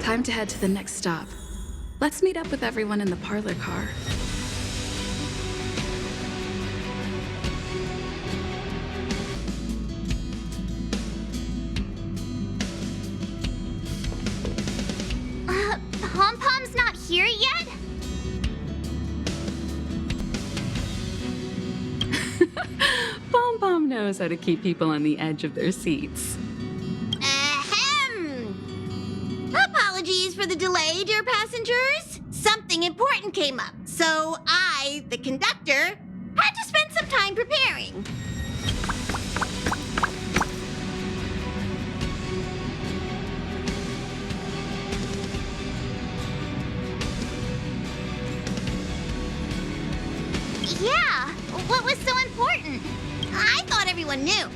Time to head to the next stop. Let's meet up with everyone in the parlor car. Pom-Pom's not here yet? Pom-Pom knows how to keep people on the edge of their seats. Apologies for the delay, dear passengers. Something important came up, so I, the conductor, had to spend some time preparing. Yeah, what was so important? I thought everyone knew.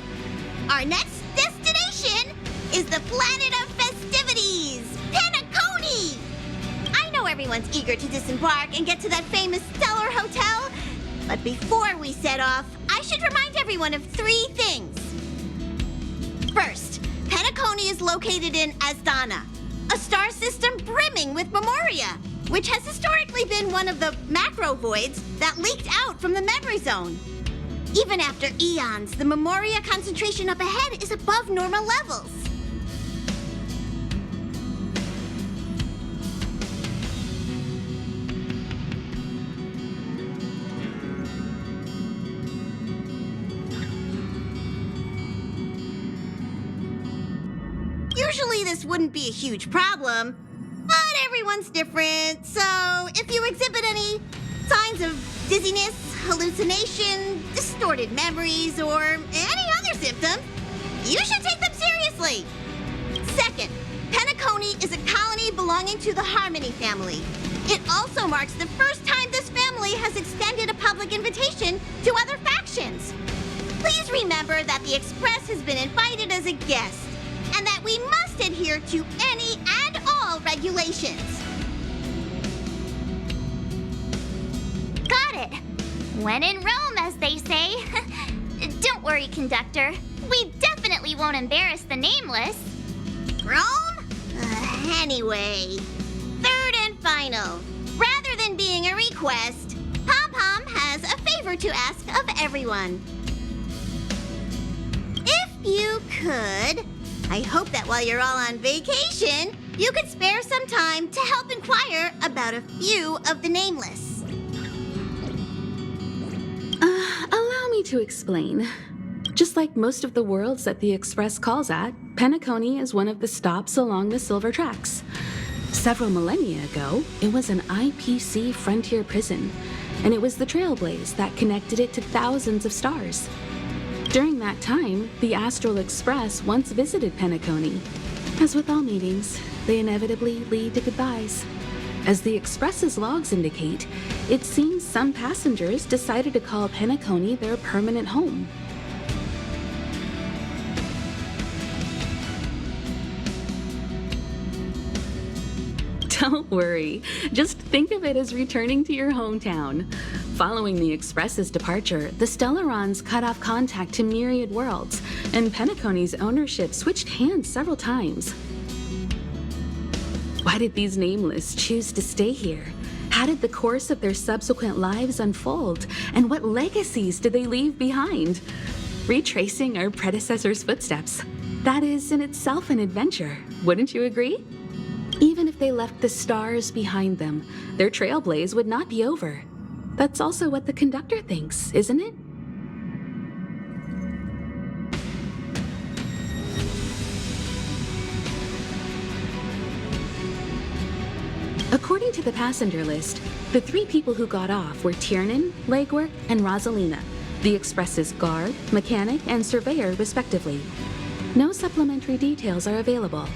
Our next destination is the planet of festivities, Penacony! I know everyone's eager to disembark and get to that famous stellar hotel, but before we set off, I should remind everyone of 3 things. First, Penacony is located in Asdana, a star system brimming with Memoria, which has historically been one of the macro voids that leaked out from the memory zone. Even after eons, the Memoria concentration up ahead is above normal levels. Usually this wouldn't be a huge problem, but everyone's different, so if you exhibit any signs of dizziness, hallucination, distorted memories, or any other symptoms, you should take them seriously. Second, Penacony is a colony belonging to the Harmony family. It also marks the first time this family has extended a public invitation to other factions. Please remember that the Express has been invited as a guest, and that we must adhere to any and all regulations. Got it. When in Rome, as they say. Don't worry, conductor. We definitely won't embarrass the nameless. Rome? Anyway, third and final. Rather than being a request, Pom-Pom has a favor to ask of everyone. If you could, I hope that while you're all on vacation, you could spare some time to help inquire about a few of the nameless. Allow me to explain. Just like most of the worlds that the Express calls at, Penacony is one of the stops along the Silver Tracks. Several millennia ago, it was an IPC frontier prison, and it was the Trailblaze that connected it to thousands of stars. During that time, the Astral Express once visited Penacony. As with all meetings, they inevitably lead to goodbyes. As the Express's logs indicate, it seems some passengers decided to call Penacony their permanent home. Don't worry, just think of it as returning to your hometown. Following the Express's departure, the Stellarons cut off contact to myriad worlds, and Penacony's ownership switched hands several times. Why did these nameless choose to stay here? How did the course of their subsequent lives unfold? And what legacies did they leave behind? Retracing our predecessors' footsteps. That is in itself an adventure, wouldn't you agree? Even if they left the stars behind them, their trailblaze would not be over. That's also what the conductor thinks, isn't it? According to the passenger list, the 3 people who got off were Tiernan, Legwork, and Rosalina, the Express's guard, mechanic, and surveyor, respectively. No supplementary details are available.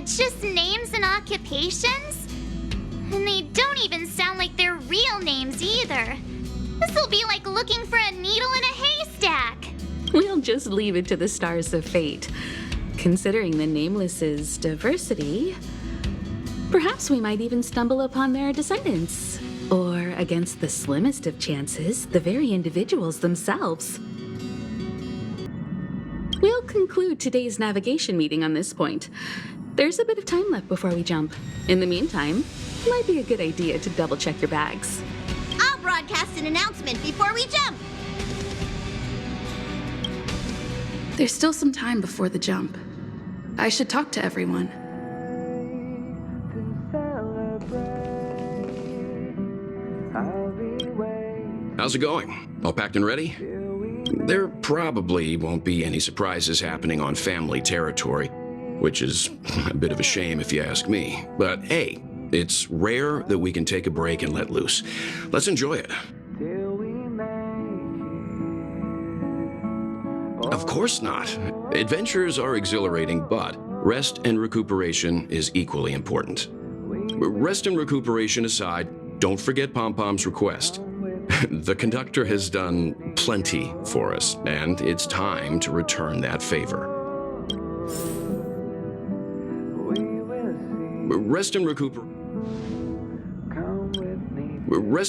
Just names and occupations? And they don't even sound like their real names either. This'll be like looking for a needle in a haystack. We'll just leave it to the stars of fate. Considering the Nameless's diversity, perhaps we might even stumble upon their descendants. Or, against the slimmest of chances, the very individuals themselves. We'll conclude today's navigation meeting on this point. There's a bit of time left before we jump. In the meantime, it might be a good idea to double-check your bags. I'll broadcast an announcement before we jump. There's still some time before the jump. I should talk to everyone. How's it going? All packed and ready? There probably won't be any surprises happening on family territory, which is a bit of a shame if you ask me. But hey, it's rare that we can take a break and let loose. Let's enjoy it. Of course not. Adventures are exhilarating, but rest and recuperation is equally important. Rest and recuperation aside, don't forget Pom-Pom's request. The conductor has done plenty for us, and it's time to return that favor. Rest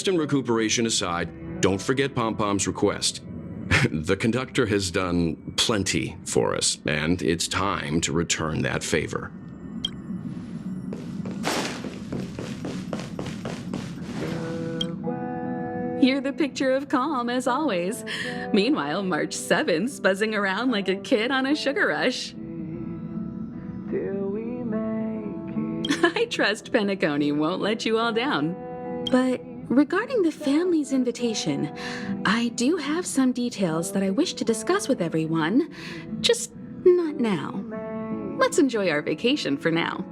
and recuperation aside, don't forget Pom-Pom's request. The conductor has done plenty for us, and it's time to return that favor. You're the picture of calm, as always. Meanwhile, March 7th's buzzing around like a kid on a sugar rush. I trust Penacony won't let you all down. But regarding the family's invitation, I do have some details that I wish to discuss with everyone, just not now. Let's enjoy our vacation for now.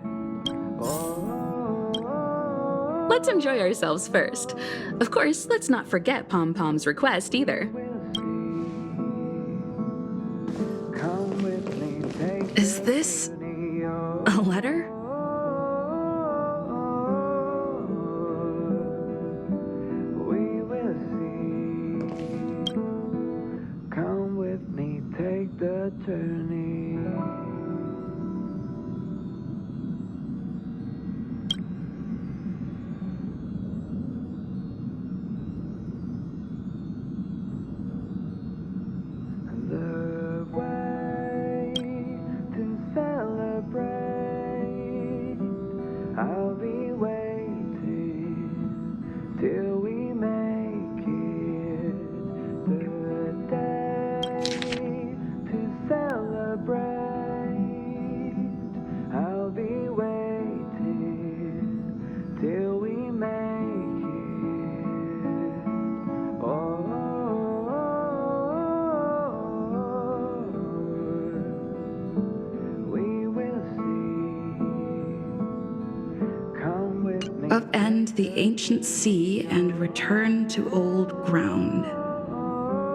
Let's enjoy ourselves first. Of course, let's not forget Pom-Pom's request either. Is this a letter? Come with me, take the journey. The way to celebrate. I'll be waiting till we make it. The day to celebrate. I'll be waiting till we make it. Oh, we will see. Come with me. Upend the ancient sea and return to old ground.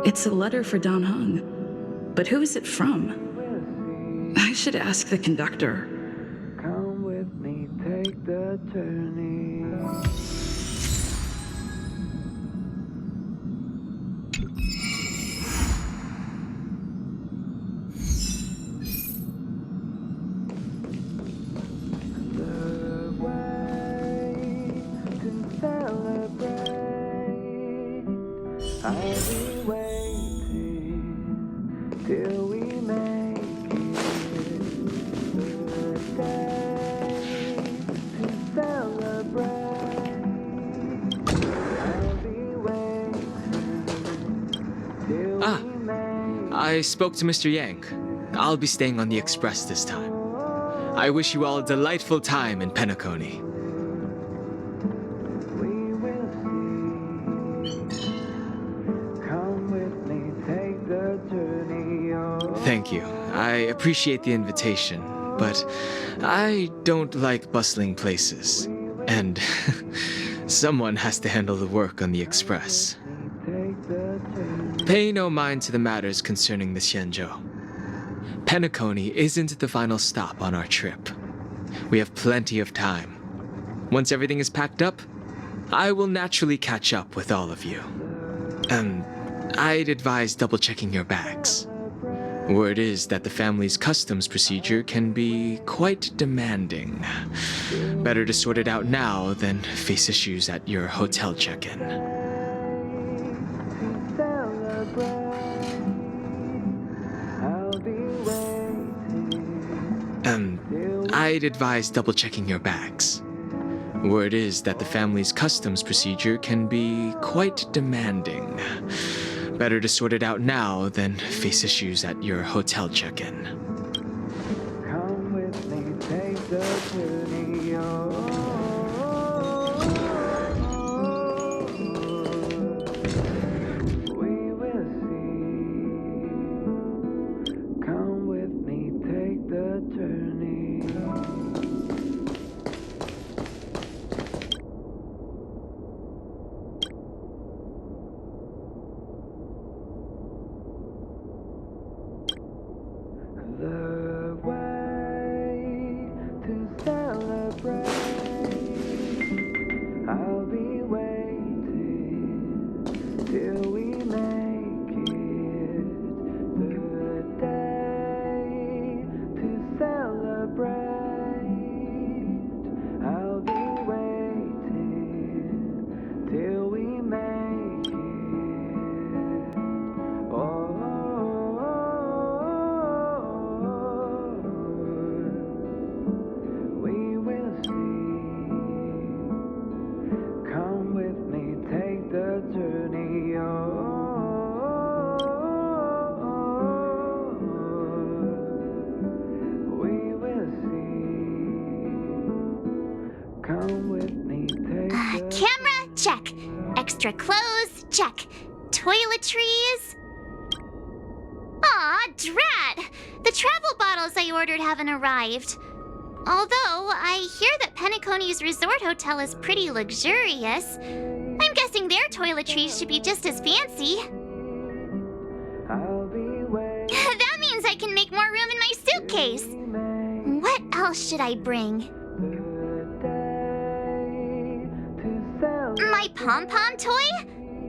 It's a letter for Don Hung. But who is it from? I should ask the conductor. Come with me, take the journey. The way to celebrate. I'll be waiting till we make it. The day to celebrate. I'll be waiting till Ah, we make I spoke to Mr. Yang. I'll be staying on the Express this time. I wish you all a delightful time in Penacony. we will see. Thank you. I appreciate the invitation, but I don't like bustling places. And someone has to handle the work on the express. Pay no mind to the matters concerning the Xianzhou. Penacony isn't the final stop on our trip. We have plenty of time. Once everything is packed up, I will naturally catch up with all of you. I'd advise double-checking your bags. Word is that the family's customs procedure can be quite demanding. Better to sort it out now than face issues at your hotel check-in. I'd advise double-checking your bags. Word is that the family's customs procedure can be quite demanding. Better to sort it out now than face issues at your hotel check-in. Come with me, take the journey. We will see. Come with me, take the journey. The way to celebrate. I'll be waiting till we make it. The day to celebrate. I'll be waiting till we make it. Oh. Camera, check. Extra clothes, check. Toiletries. Aw, drat! The travel bottles I ordered haven't arrived. Although, I hear that Penacony's resort hotel is pretty luxurious. I'm guessing their toiletries should be just as fancy. That means I can make more room in my suitcase. What else should I bring? My pom-pom toy?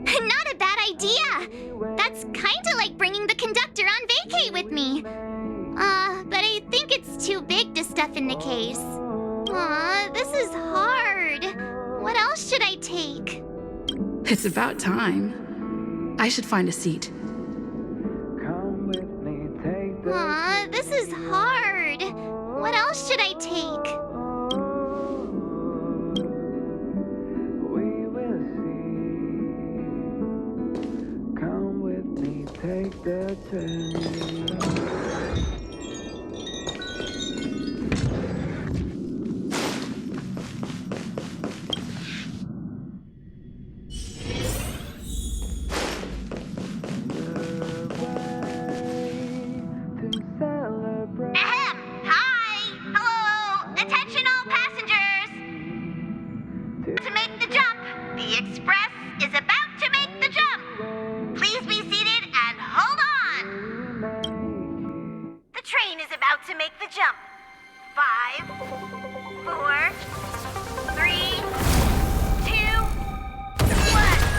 Not a bad idea. That's kinda like bringing the conductor on vacay with me. But I think it's too big to stuff in the case. Aw, this is hard. What else should I take? It's about time. I should find a seat. Aw, this is hard. What else should I take? Take the journey. Ahem! Hi! Hello! Attention all passengers! To make the jump, the express is about to make the jump. Please be seated and hold on! The train is about to make the jump. 5, 4, 3, 2, 1.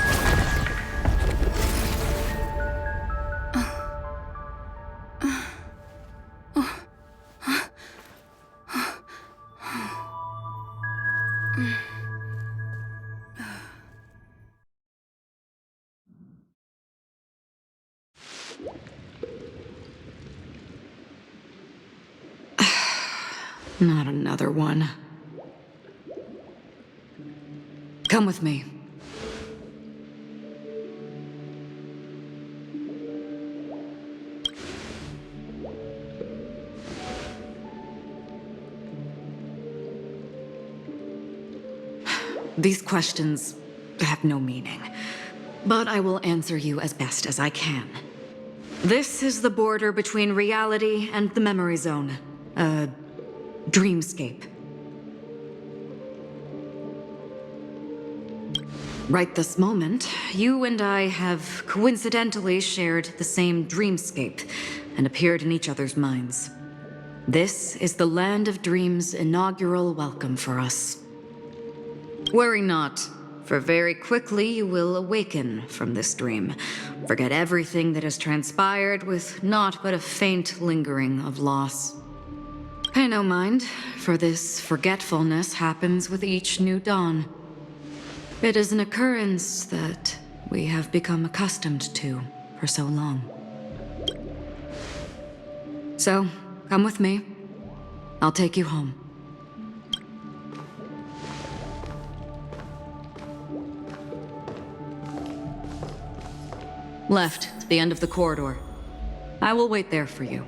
Not another one. Come with me. These questions have no meaning, but I will answer you as best as I can. This is the border between reality and the memory zone. Dreamscape. Right this moment, you and I have coincidentally shared the same dreamscape and appeared in each other's minds. This is the Land of Dreams' inaugural welcome for us. Worry not, for very quickly you will awaken from this dream. Forget everything that has transpired with naught but a faint lingering of loss. Pay no mind, for this forgetfulness happens with each new dawn. It is an occurrence that we have become accustomed to for so long. So, come with me. I'll take you home. Left, to the end of the corridor. I will wait there for you.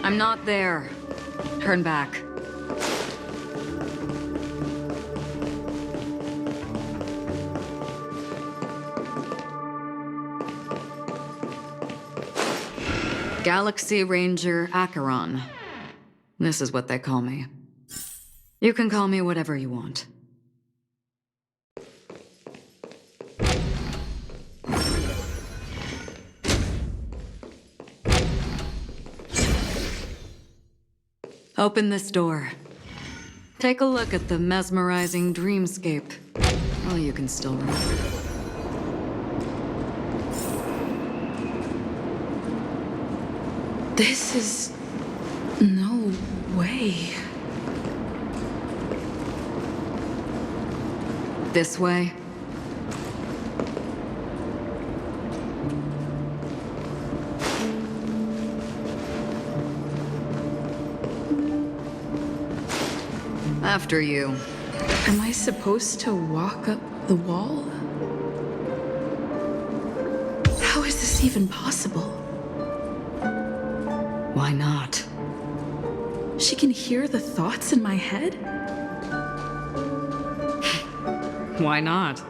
I'm not there. Turn back. Galaxy Ranger Acheron. This is what they call me. You can call me whatever you want. Open this door. Take a look at the mesmerizing dreamscape. Well, you can still remember. This is... no way. This way. After you. Am I supposed to walk up the wall? How is this even possible? Why not? She can hear the thoughts in my head? Why not?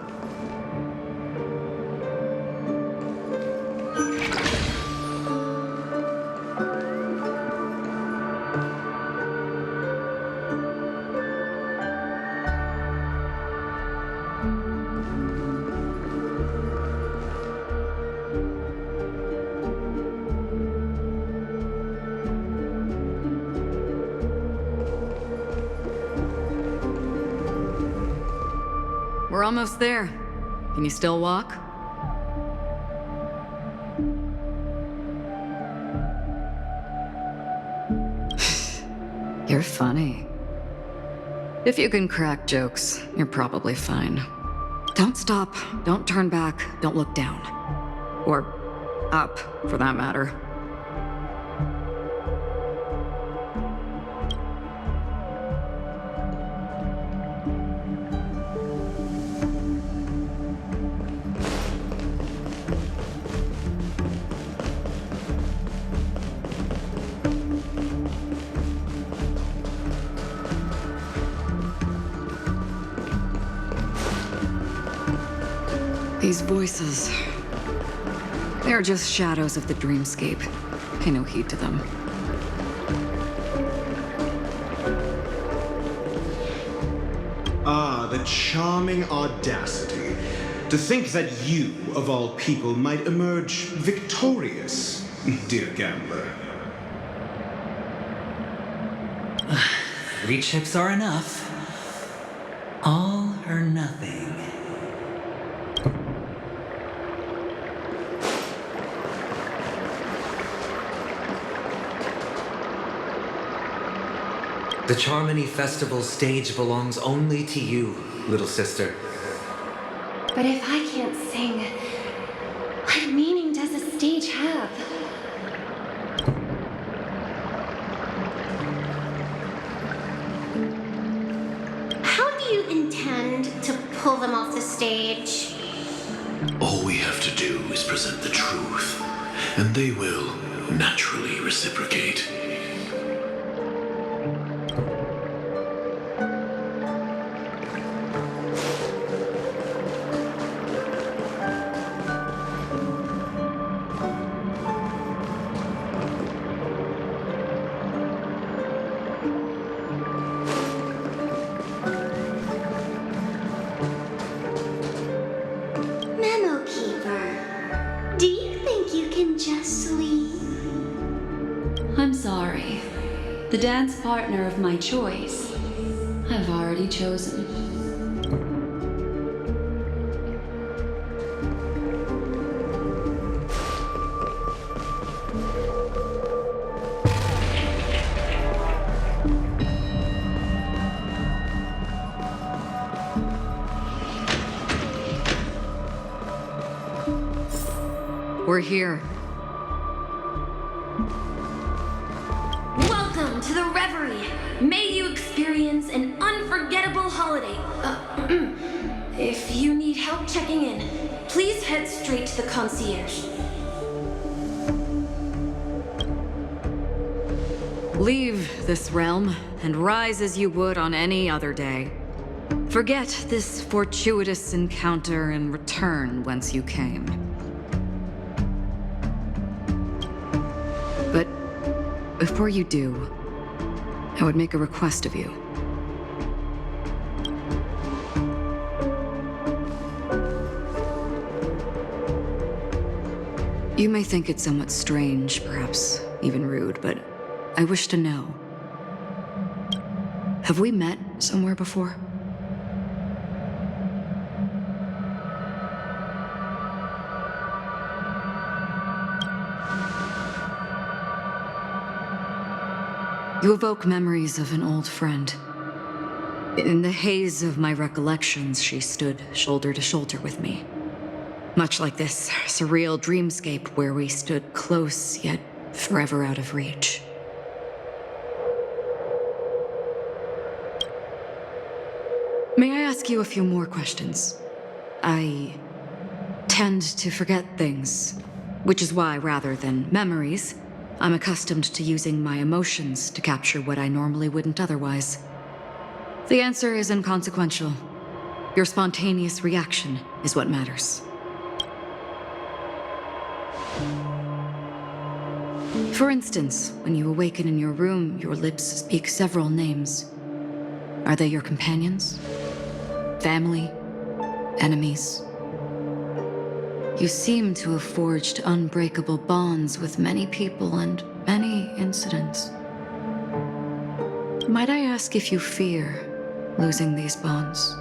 We're almost there. Can you still walk? You're funny. If you can crack jokes, you're probably fine. Don't stop, don't turn back, don't look down. Or up, for that matter. These voices, they're just shadows of the dreamscape. Pay no heed to them. Ah, the charming audacity. To think that you, of all people, might emerge victorious, dear gambler. 3 chips are enough. All or nothing. The Charmony Festival stage belongs only to you, little sister. But if I can't sing, what meaning does a stage have? pull them off the stage. All we have to do is present the truth, and they will naturally reciprocate. Memo Keeper, do you think you can just leave? I'm sorry. The dance partner of my choice, I've already chosen. We're here. Welcome to the Reverie. May you experience an unforgettable holiday. If you need help checking in, please head straight to the concierge. Leave this realm and rise as you would on any other day. Forget this fortuitous encounter and return whence you came. But before you do, I would make a request of you. You may think it somewhat strange, perhaps even rude, but I wish to know. Have we met somewhere before? You evoke memories of an old friend. In the haze of my recollections, she stood shoulder to shoulder with me. Much like this surreal dreamscape where we stood close, yet forever out of reach. May I ask you a few more questions? I tend to forget things, which is why, rather than memories, I'm accustomed to using my emotions to capture what I normally wouldn't otherwise. The answer is inconsequential. Your spontaneous reaction is what matters. For instance, when you awaken in your room, your lips speak several names. Are they your companions? Family? Enemies? You seem to have forged unbreakable bonds with many people and many incidents. Might I ask if you fear losing these bonds?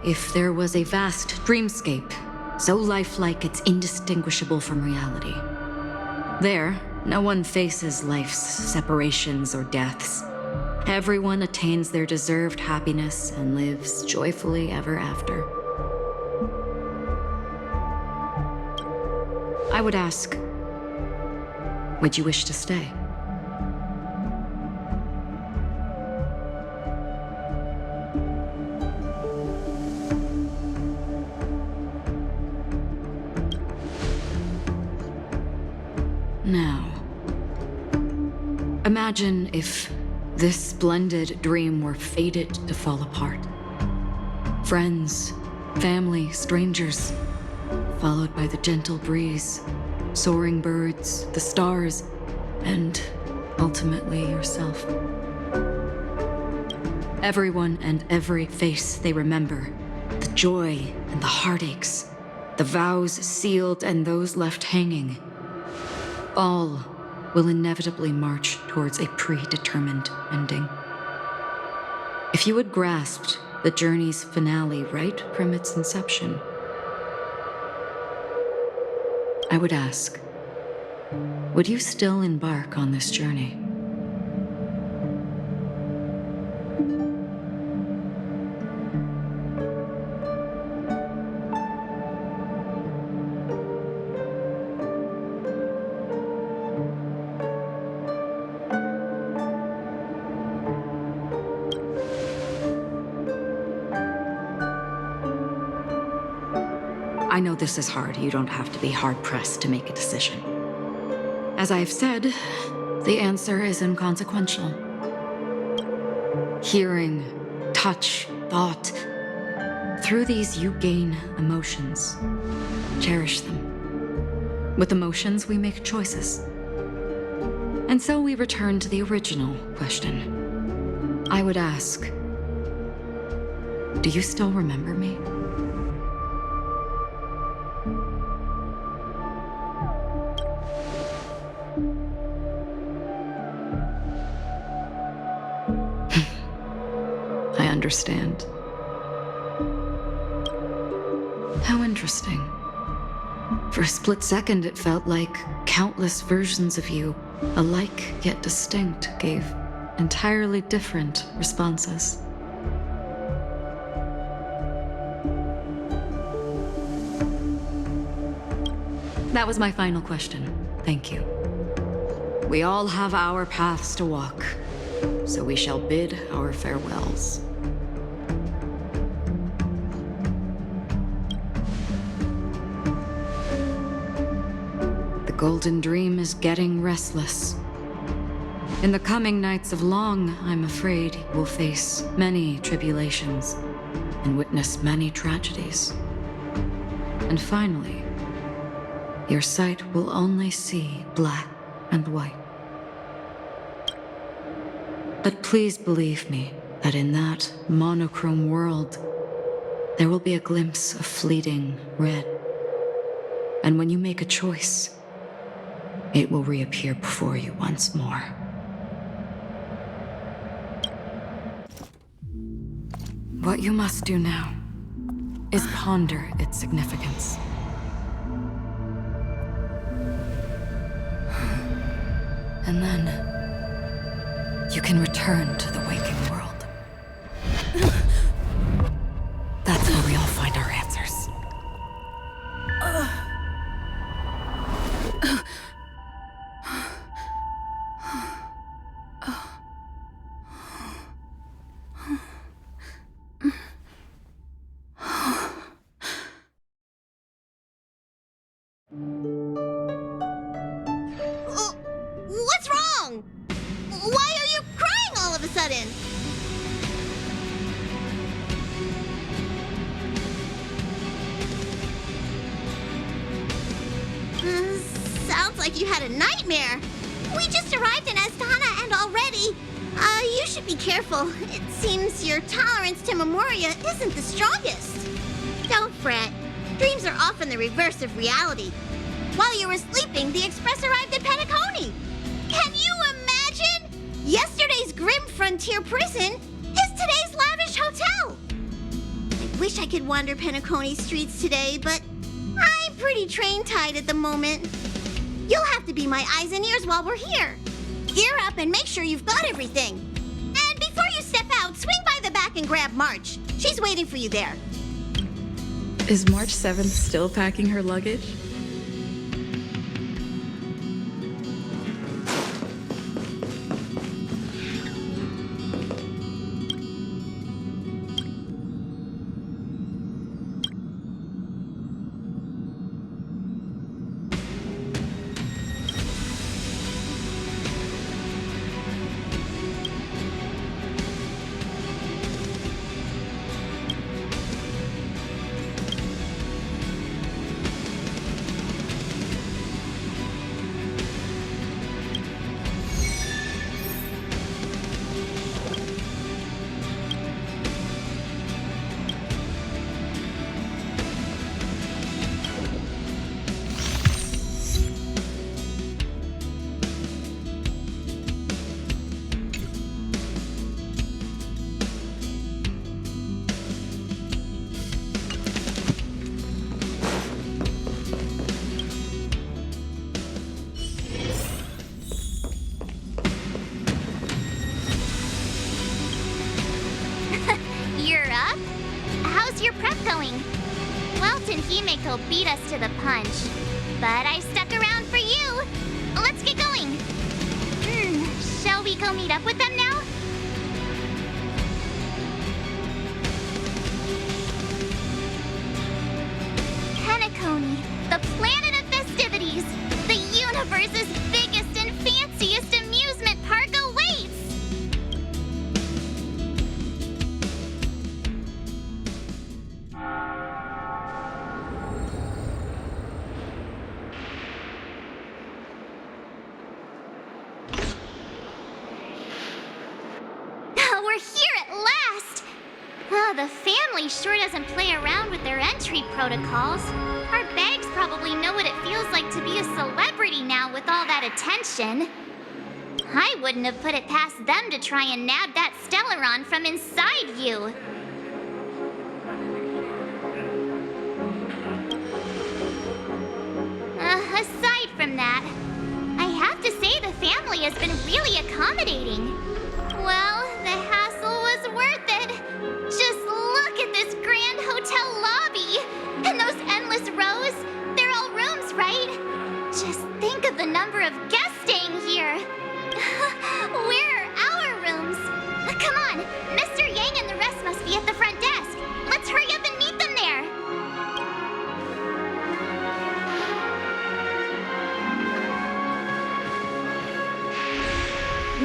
If there was a vast dreamscape, so lifelike it's indistinguishable from reality. There, no one faces life's separations or deaths. Everyone attains their deserved happiness and lives joyfully ever after. I would ask, would you wish to stay? Now, imagine if this splendid dream were fated to fall apart. Friends, family, strangers, followed by the gentle breeze, soaring birds, the stars, and ultimately yourself. Everyone and every face they remember, the joy and the heartaches, the vows sealed and those left hanging, all will inevitably march towards a predetermined ending. If you had grasped the journey's finale right from its inception. I would ask, would you still embark on this journey? I know this is hard. You don't have to be hard-pressed to make a decision. As I have said, the answer is inconsequential. Hearing, touch, thought. Through these, you gain emotions. Cherish them. With emotions, we make choices. And so we return to the original question. I would ask, do you still remember me? I understand. How interesting. For a split second, it felt like countless versions of you, alike yet distinct, gave entirely different responses. That was my final question. Thank you. We all have our paths to walk, so we shall bid our farewells. The Golden Dream is getting restless. In the coming nights of Long, I'm afraid we'll face many tribulations and witness many tragedies. And finally, your sight will only see black and white. But please believe me that in that monochrome world, there will be a glimpse of fleeting red. And when you make a choice, it will reappear before you once more. What you must do now is ponder its significance. And then you can return to the waking world. That's where we all find our answers. What's wrong? Why are you crying all of a sudden? Sounds like you had a nightmare. We just arrived in Astana and already... you should be careful. It seems your tolerance to Memoria isn't the strongest. Don't fret. Dreams are often the reverse of reality. While you were sleeping, the Express arrived at Penacony. Can you imagine? Yesterday's grim frontier prison is today's lavish hotel. I wish I could wander Penacony streets today, but I'm pretty train-tied at the moment. You'll have to be my eyes and ears while we're here. Gear up and make sure you've got everything. And before you step out, swing by the back and grab March. She's waiting for you there. Is March 7th still packing her luggage? going. Welt and Himeko beat us to the punch, but I stuck around for you. Let's get going. Shall we go meet up with them now? Penacony, the planet of festivities. The universe's biggest and fanciest amusement park awaits! We're here at last! The family sure doesn't play around with their entry protocols. Our bags probably know what it feels like to be a celebrity now with all that attention. I wouldn't have put it past them to try and nab that Stellaron from inside you. Aside from that, I have to say the family has been really accommodating. Well, the hassle was worth it. Just look at this grand hotel lobby. And those endless rows. They're all rooms, right? Just think of the number of guests staying here. Where are our rooms? Come on, Mr. Yang and the rest must be at the front desk. Let's hurry up and meet them there.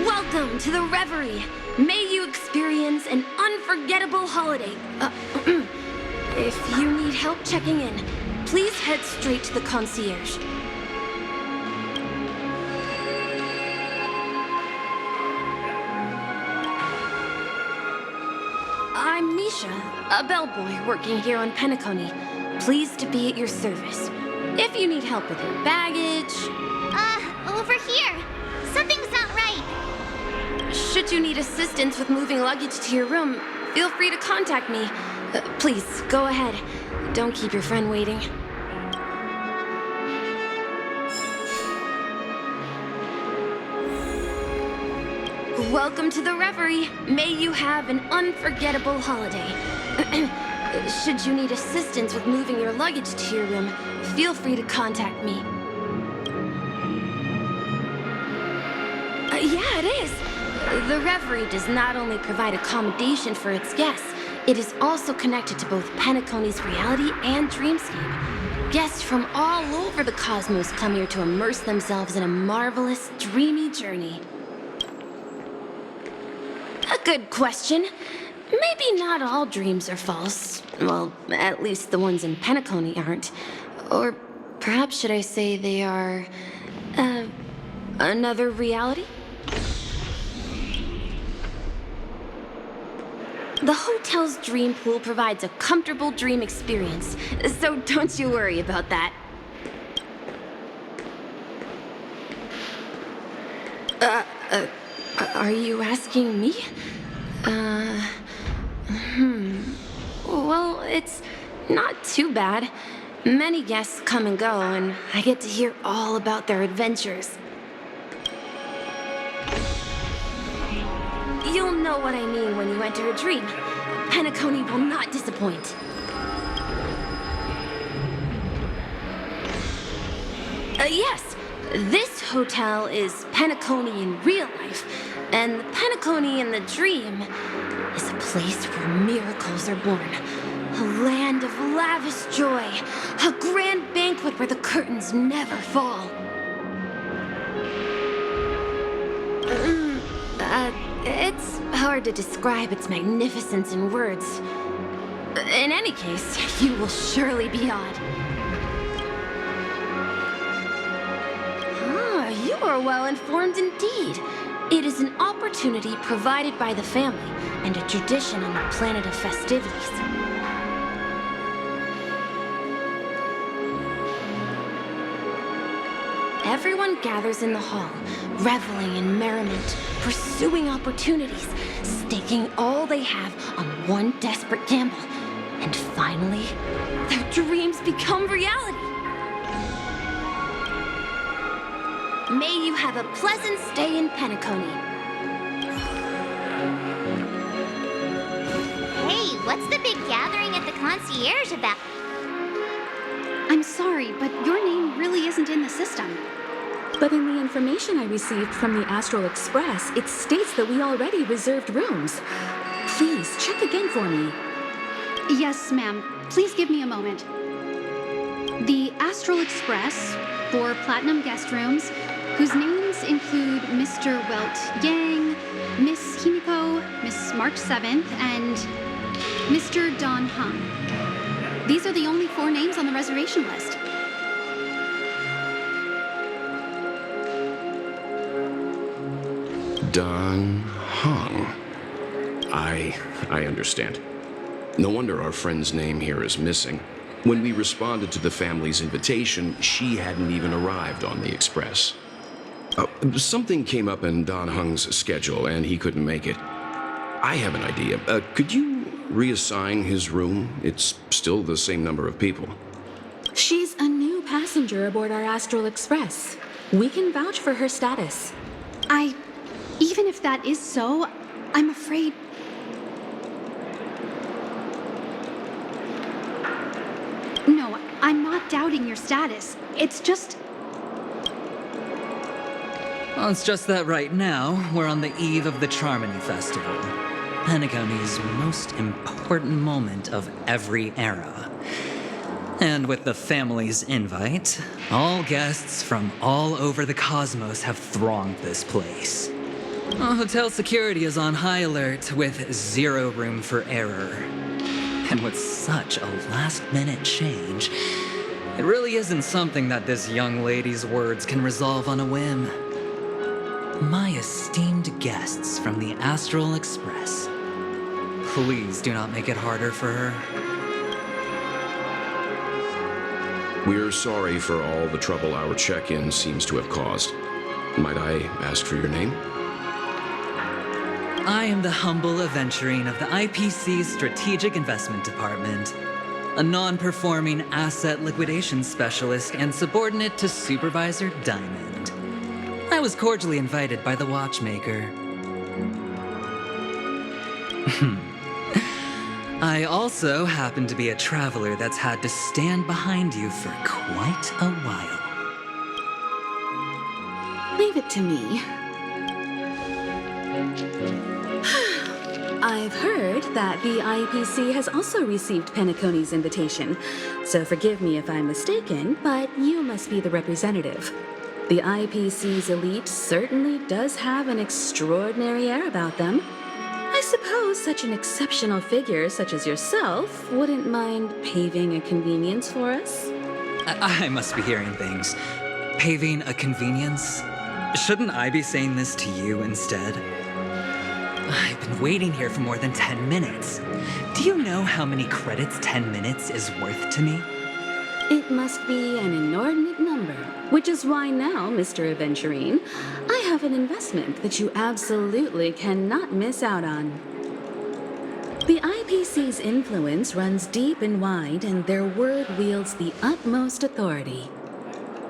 Welcome to the Reverie. May you experience an unforgettable holiday. If you need help checking in, please head straight to the concierge. I'm Misha, a bellboy working here on Penacony. Pleased to be at your service. If you need help with your baggage... Over here. Something's not right. Should you need assistance with moving luggage to your room, feel free to contact me. Please, go ahead. Don't keep your friend waiting. Welcome to the Reverie. May you have an unforgettable holiday. Should you need assistance with moving your luggage to your room, feel free to contact me. Yeah, it is. The Reverie does not only provide accommodation for its guests, it is also connected to both Penacony's reality and Dreamscape. Guests from all over the cosmos come here to immerse themselves in a marvelous, dreamy journey. A good question. Maybe not all dreams are false. Well, at least the ones in Penacony aren't. Or perhaps should I say they are... another reality? The hotel's dream pool provides a comfortable dream experience, so don't you worry about that. Are you asking me? Well, it's not too bad. Many guests come and go, and I get to hear all about their adventures. You'll know what I mean when you enter a dream. Penacony will not disappoint. Yes, this hotel is Penacony in real life, and the Penacony in the dream is a place where miracles are born. A land of lavish joy, a grand banquet where the curtains never fall. It's hard to describe its magnificence in words. In any case, you will surely be awed. You are well informed indeed. It is an opportunity provided by the family and a tradition on the planet of festivities. Everyone gathers in the hall, reveling in merriment, pursuing opportunities, staking all they have on one desperate gamble. And finally, their dreams become reality. May you have a pleasant stay in Penacony. Hey, What's the big gathering at the concierge about? I'm sorry, but your name really isn't in the system. But in the information I received from the Astral Express, it states that we already reserved rooms. Please, check again for me. Yes, ma'am. Please give me a moment. The Astral Express, 4 platinum guest rooms, whose names include Mr. Welt Yang, Miss Himiko, Miss March 7th, and Mr. Don Hung. These are the only 4 names on the reservation list. Don Hung. I understand. No wonder our friend's name here is missing. When we responded to the family's invitation, she hadn't even arrived on the express. Something came up in Don Hung's schedule, and he couldn't make it. I have an idea. Could you reassign his room? It's still the same number of people. She's a new passenger aboard our Astral Express. We can vouch for her status. Even if that is so, I'm afraid... No, I'm not doubting your status. It's just... Well, it's just that right now, we're on the eve of the Charmony Festival. Penacony's most important moment of every era. And with the family's invite, all guests from all over the cosmos have thronged this place. Hotel security is on high alert with 0 room for error. And with such a last-minute change, it really isn't something that this young lady's words can resolve on a whim. My esteemed guests from the Astral Express, please do not make it harder for her. We're sorry for all the trouble our check-in seems to have caused. Might I ask for your name? I am the humble aventurine of the IPC's Strategic Investment Department, a non-performing asset liquidation specialist and subordinate to Supervisor Diamond. I was cordially invited by the watchmaker. I also happen to be a traveler that's had to stand behind you for quite a while. Leave it to me. I've heard that the IPC has also received Penacony's invitation, so forgive me if I'm mistaken, but you must be the representative. The IPC's elite certainly does have an extraordinary air about them. I suppose such an exceptional figure such as yourself wouldn't mind paving a convenience for us? I must be hearing things. Paving a convenience? Shouldn't I be saying this to you instead? I've been waiting here for more than 10 minutes. Do you know how many credits 10 minutes is worth to me? It must be an inordinate number, which is why now, Mr. Aventurine, I have an investment that you absolutely cannot miss out on. The IPC's influence runs deep and wide, and their word wields the utmost authority.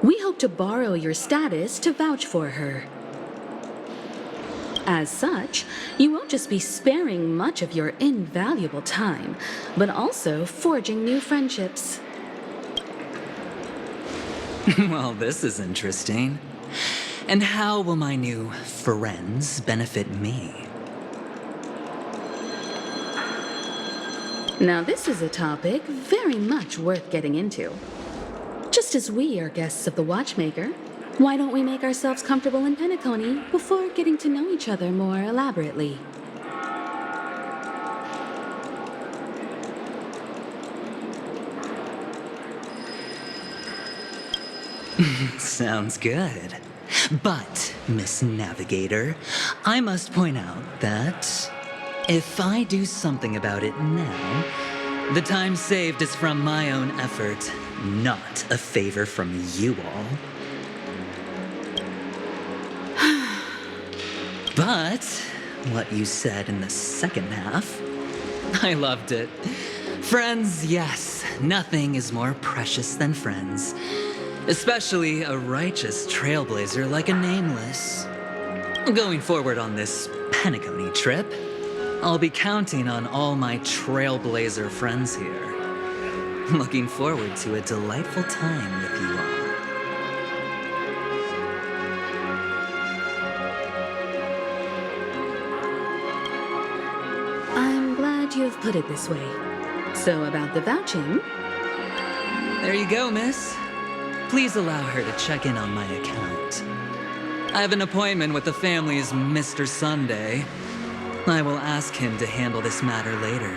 We hope to borrow your status to vouch for her. As such, you won't just be sparing much of your invaluable time, but also forging new friendships. Well, this is interesting. And how will my new friends benefit me? Now, this is a topic very much worth getting into. Just as we are guests of the Watchmaker, why don't we make ourselves comfortable in Penacony before getting to know each other more elaborately? Sounds good. But, Miss Navigator, I must point out that if I do something about it now, the time saved is from my own effort, not a favor from you all. But what you said in the second half, I loved it. Friends, yes, nothing is more precious than friends. Especially a righteous trailblazer like a Nameless. Going forward on this Penacony trip, I'll be counting on all my trailblazer friends here. Looking forward to a delightful time with you all. I'm glad you have put it this way. So about the vouching... There you go, miss. Please allow her to check in on my account. I have an appointment with the family's Mr. Sunday. I will ask him to handle this matter later.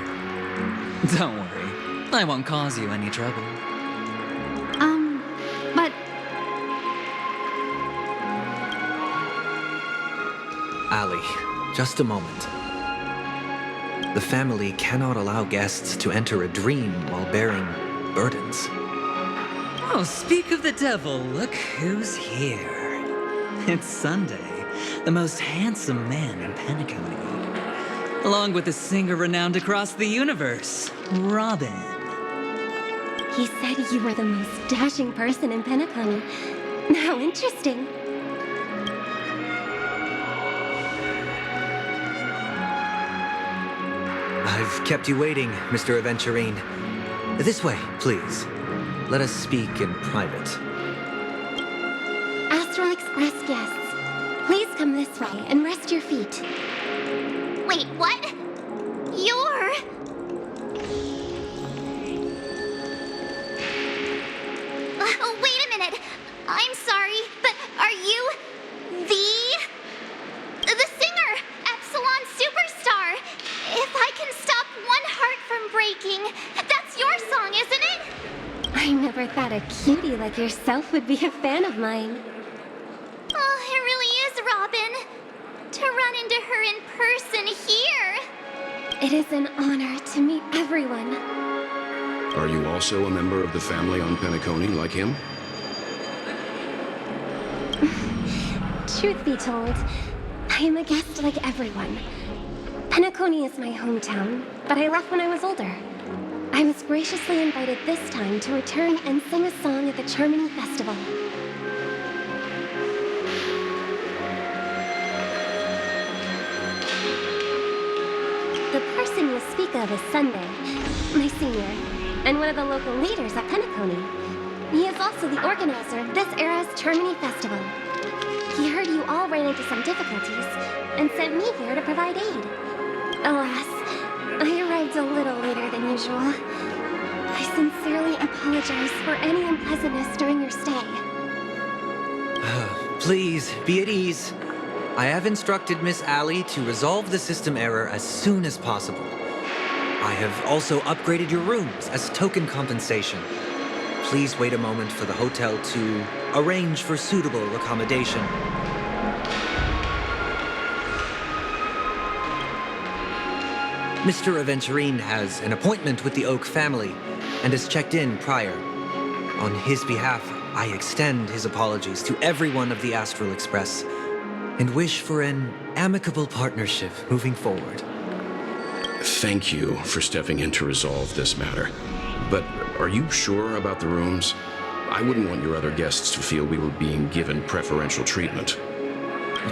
Don't worry, I won't cause you any trouble. But Ali, just a moment. The family cannot allow guests to enter a dream while bearing burdens. Oh, speak of the devil, look who's here. It's Sunday, the most handsome man in Penacony. Along with a singer renowned across the universe, Robin. He said you were the most dashing person in Penacony. How interesting. I've kept you waiting, Mr. Aventurine. This way, please. Let us speak in private. Astral Express guests, please come this way and rest your feet. Wait, what? You're... wait a minute. I'm sorry, but are you the singer, Epsilon Superstar? If I can stop one heart from breaking, that's your song, isn't it? I never thought a cutie like yourself would be a fan of mine. Oh, it really is, Robin. To run into her in person here. It is an honor to meet everyone. Are you also a member of the family on Penacony like him? Truth be told, I am a guest like everyone. Penacony is my hometown, but I left when I was older. I was graciously invited this time to return and sing a song at the Charmony Festival. The person you speak of is Sunday, my senior, and one of the local leaders at Penacony. He is also the organizer of this era's Charmony Festival. He heard you all ran into some difficulties and sent me here to provide aid. Alas, I arrived a little later than usual. I sincerely apologize for any unpleasantness during your stay. Please, be at ease. I have instructed Miss Ali to resolve the system error as soon as possible. I have also upgraded your rooms as token compensation. Please wait a moment for the hotel to arrange for suitable accommodation. Mr. Aventurine has an appointment with the Oak family and has checked in prior. On his behalf, I extend his apologies to everyone of the Astral Express and wish for an amicable partnership moving forward. Thank you for stepping in to resolve this matter. But are you sure about the rooms? I wouldn't want your other guests to feel we were being given preferential treatment.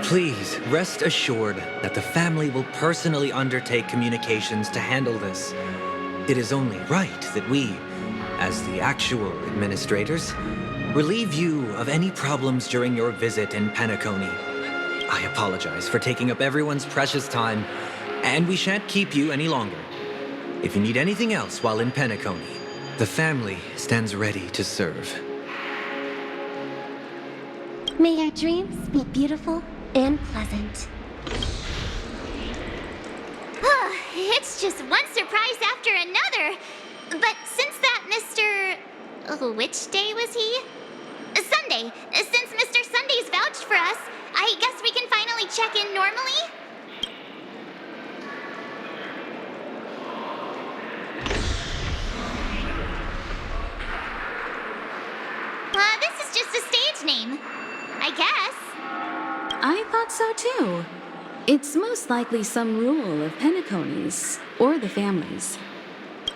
Please, rest assured that the family will personally undertake communications to handle this. It is only right that we, as the actual administrators, relieve you of any problems during your visit in Penacony. I apologize for taking up everyone's precious time, and we shan't keep you any longer. If you need anything else while in Penacony, the family stands ready to serve. May your dreams be beautiful and pleasant. It's just one surprise after another. But since that Mr... which day was he? Sunday. Since Mr. Sunday's vouched for us, I guess we can finally check in normally? This is just a stage name, I guess. I thought so too. It's most likely some rule of Penacony's, or the family's.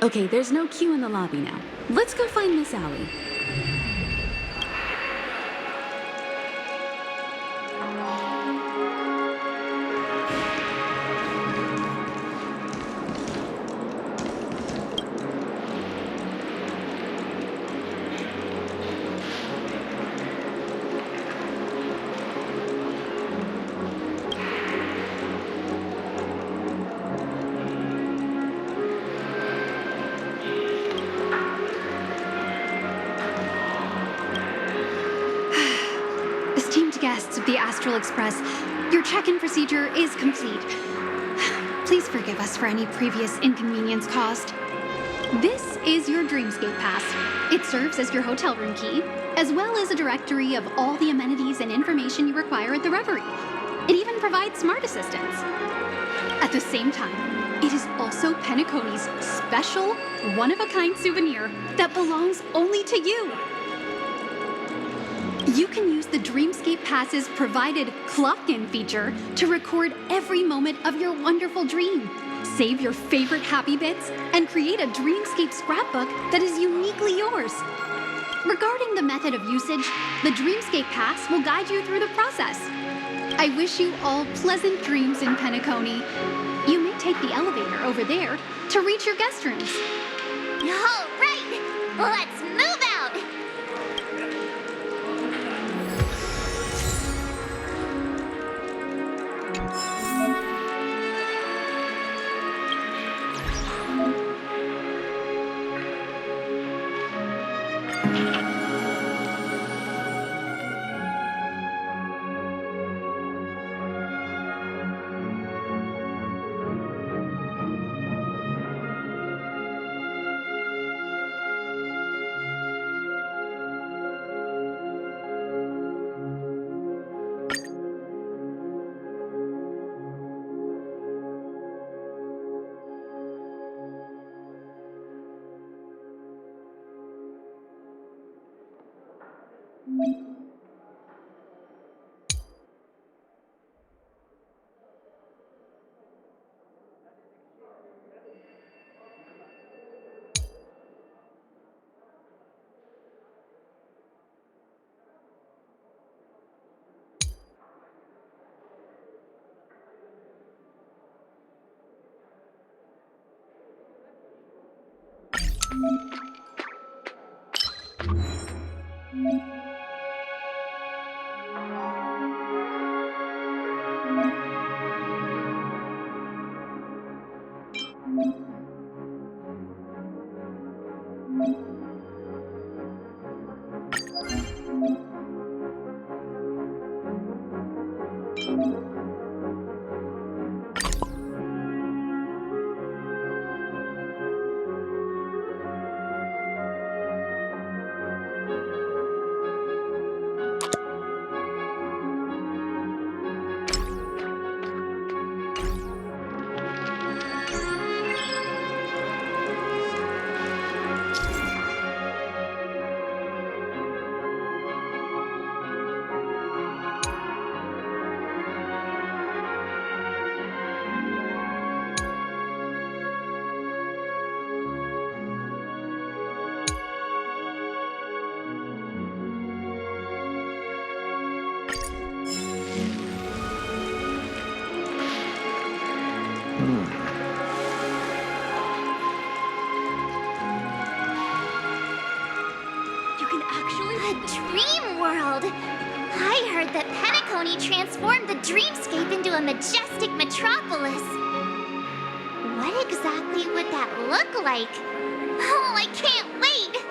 Okay, there's no queue in the lobby now. Let's go find Miss Allie. the Astral Express. Your check-in procedure is complete. Please forgive us for any previous inconvenience caused. This is your Dreamscape pass. It serves as your hotel room key, as well as a directory of all the amenities and information you require at the Reverie. It even provides smart assistants. At the same time, it is also Penacony's special, one-of-a-kind souvenir that belongs only to you. You can use the Dreamscape Pass's provided clock-in feature to record every moment of your wonderful dream. Save your favorite happy bits and create a Dreamscape scrapbook that is uniquely yours. Regarding the method of usage, the Dreamscape Pass will guide you through the process. I wish you all pleasant dreams in Penacony. You may take the elevator over there to reach your guest rooms. All right, let's move out. You can actually... A dream world! I heard that Penacony transformed the Dreamscape into a majestic metropolis. What exactly would that look like? Oh, I can't wait!